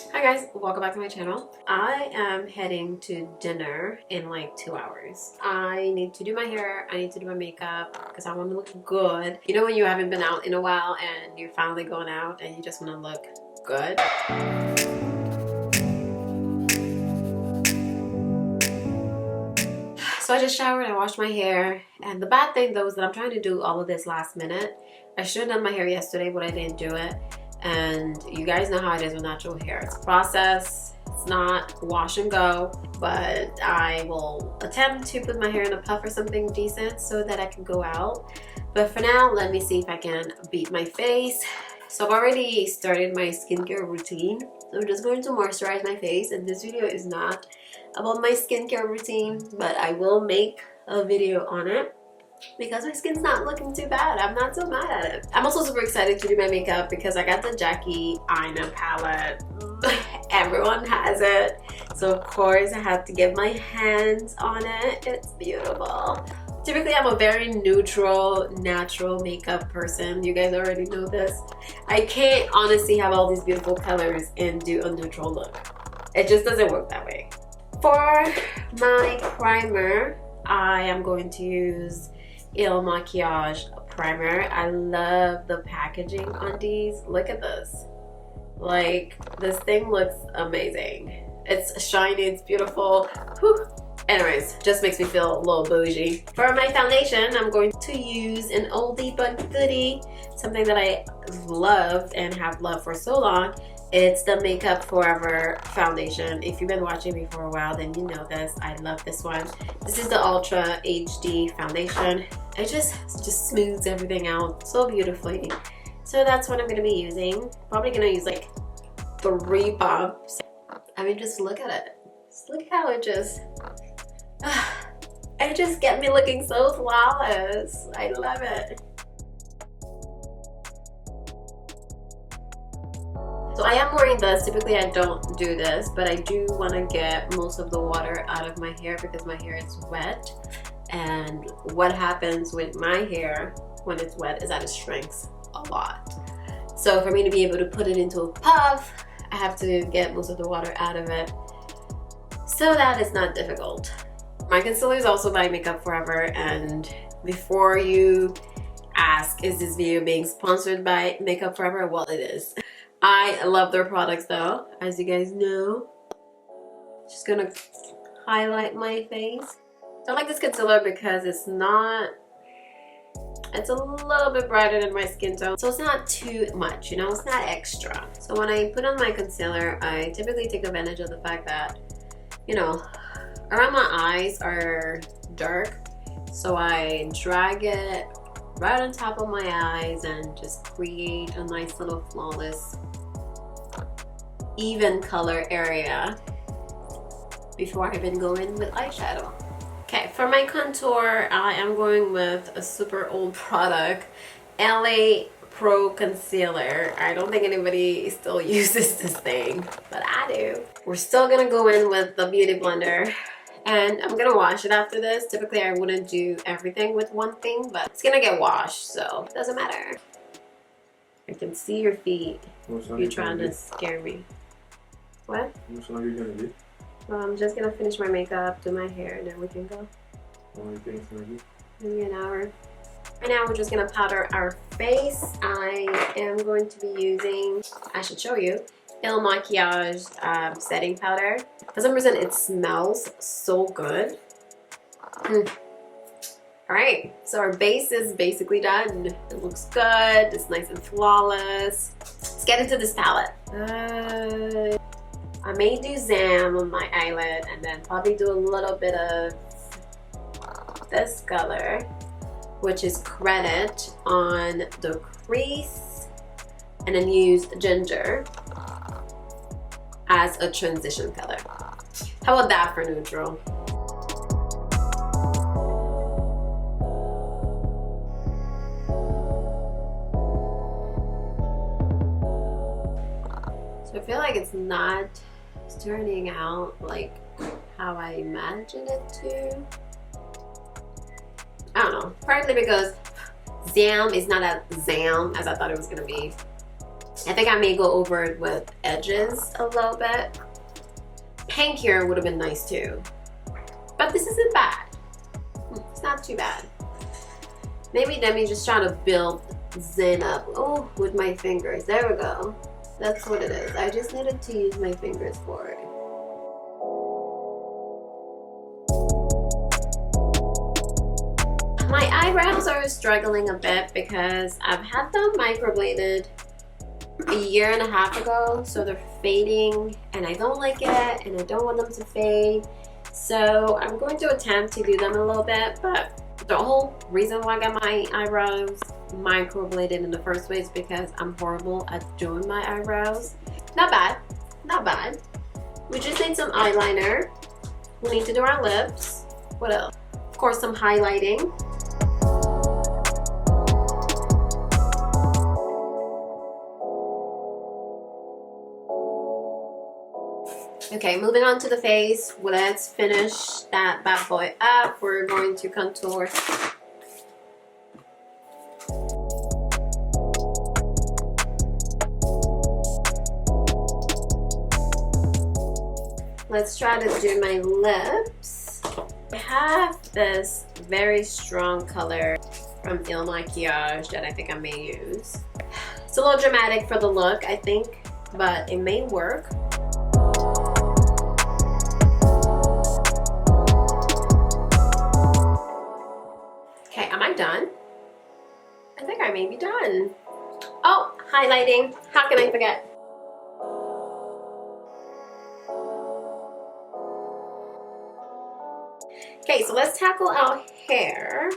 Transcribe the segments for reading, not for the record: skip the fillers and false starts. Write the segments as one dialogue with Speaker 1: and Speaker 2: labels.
Speaker 1: Hi guys, welcome back to my channel. I am heading to dinner in like 2 hours. I need to do my hair, I need to do my makeup because I want to look good. You know when you haven't been out in a while and you're finally going out and you just want to look good? So I just showered, I washed my hair, and the bad thing though is that I'm trying to do all of this last minute. I should have done my hair yesterday, but I didn't do it. And you guys know how it is with natural hair. It's a process. It's not wash and go, but I will attempt to put my hair in a puff or something decent so that I can go out. But for now, let me see if I can beat my face. So I've already started my skincare routine. So I'm just going to moisturize my face, and this video is not about my skincare routine, but I will make a video on it because my skin's not looking too bad. I'm not so mad at it. I'm also super excited to do my makeup because I got the Jackie Aina palette. Everyone has it, so of course I have to get my hands on it. It's beautiful. Typically I'm a very neutral, natural makeup person. You guys already know this. I can't honestly have all these beautiful colors and do a neutral look. It just doesn't work that way. For my primer, I am going to use Il Makiage primer. I love the packaging on these. Look at this. Like, this thing looks amazing. It's shiny, it's beautiful. Whew. Anyways, just makes me feel a little bougie. For my foundation, I'm going to use an oldie but goodie, something that I loved and have loved for so long. It's the Makeup Forever foundation. If you've been watching me for a while, then you know this. I love this one. This is the Ultra HD foundation. It just smooths everything out so beautifully. So that's what I'm gonna be using. Probably gonna use like 3 pumps. I mean, just look at it. Just look how it just gets me looking so flawless. I love it. So I am wearing this. Typically I don't do this, but I do want to get most of the water out of my hair because my hair is wet. And what happens with my hair when it's wet is that it shrinks a lot. So for me to be able to put it into a puff, I have to get most of the water out of it. So that is not difficult. My concealer is also by Makeup Forever, and before you ask, is this video being sponsored by Makeup Forever? Well, it is. I love their products though, as you guys know. Just gonna highlight my face. So I like this concealer because it's a little bit brighter than my skin tone, so it's not too much, you know, it's not extra. So when I put on my concealer, I typically take advantage of the fact that, you know, around my eyes are dark, so I drag it right on top of my eyes and just create a nice little flawless even color area before I even go in with eyeshadow. Okay, for my contour, I am going with a super old product, LA Pro Concealer. I don't think anybody still uses this thing, but I do. We're still gonna go in with the Beauty Blender, and I'm gonna wash it after this. Typically I wouldn't do everything with one thing, but it's gonna get washed, so it doesn't matter. I can see your feet. You're trying to scare me. What?
Speaker 2: How long are you gonna do?
Speaker 1: Well, I'm just gonna finish my makeup, do my hair, and then we can go.
Speaker 2: How long do you think it's gonna be?
Speaker 1: Maybe an hour. Right now we're just gonna powder our face. I am going to be using, I should show you, Il Makiage setting powder. For some reason it smells so good. Alright, so our base is basically done. It looks good, it's nice and flawless. Let's get into this palette. I may do Zam on my eyelid and then probably do a little bit of this color, which is Credit, on the crease, and then use Ginger as a transition color. How about that for neutral? So I feel like it's not turning out like how I imagined it to. I don't know, partly because Zam is not as Zam as I thought it was gonna be. I think I may go over it with edges a little bit. Pink here would have been nice too. But this isn't bad. It's not too bad. Maybe let me just try to build Zen up. Oh, with my fingers. There we go. That's what it is. I just needed to use my fingers for it. My eyebrows are struggling a bit because I've had them microbladed a year and a half ago, so they're fading and I don't like it and I don't want them to fade. So I'm going to attempt to do them a little bit, but the whole reason why I got my eyebrows microbladed in the first place is because I'm horrible at doing my eyebrows. Not bad, not bad. We just need some eyeliner. We need to do our lips. What else? Of course, some highlighting. Okay, moving on to the face. Well, let's finish that bad boy up. We're going to contour. Let's try to do my lips. I have this very strong color from Il Makiage that I think I may use. It's a little dramatic for the look, I think, but it may work. Okay, am I done? I think I may be done. Oh, highlighting. How can I forget? Okay, so let's tackle our hair.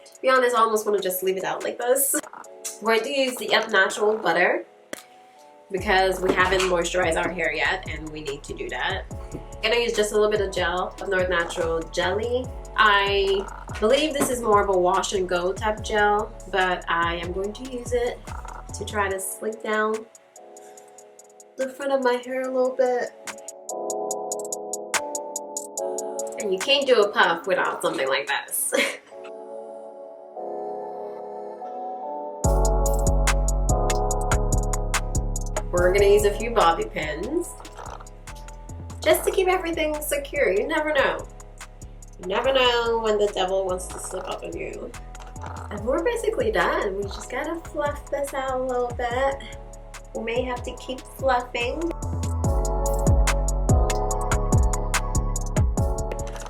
Speaker 1: To be honest, I almost want to just leave it out like this. We're going to use the Up Natural butter because we haven't moisturized our hair yet and we need to do that. I'm going to use just a little bit of gel, of North Natural Jelly. I believe this is more of a wash and go type gel, but I am going to use it to try to slick down the front of my hair a little bit. And you can't do a puff without something like this. We're gonna use a few bobby pins just to keep everything secure. You never know. You never know when the devil wants to slip up on you. And we're basically done. We just gotta fluff this out a little bit. We may have to keep fluffing.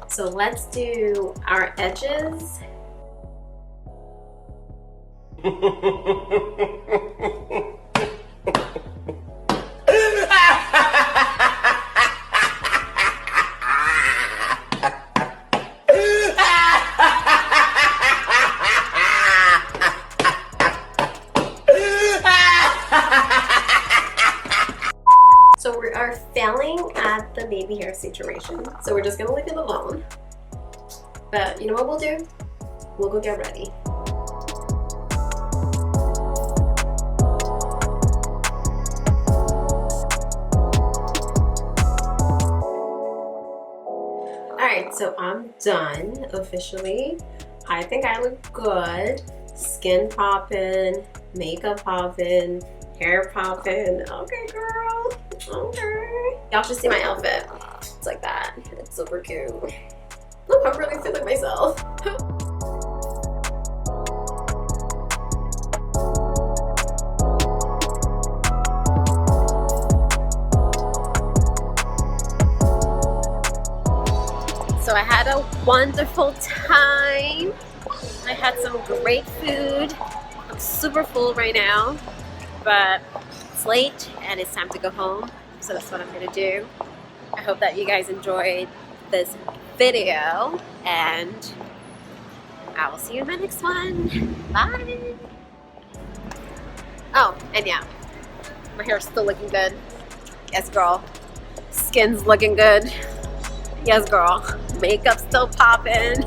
Speaker 1: So let's do our edges. So we are failing at the baby hair situation, so we're just gonna leave it alone. But you know what we'll do? We'll go get ready. Alright, so I'm done officially. I think I look good. Skin popping, makeup popping, hair popping. Okay, girl. Okay. Y'all should see my outfit. It's like that. It's super cute. Oh, I'm really feeling myself. So I had a wonderful time. I had some great food. I'm super full right now, but it's late and it's time to go home. So that's what I'm gonna do. I hope that you guys enjoyed this video and I will see you in my next one. Bye. Oh, and yeah, my hair's still looking good. Yes, girl. Skin's looking good. Yes, girl. Makeup's still popping.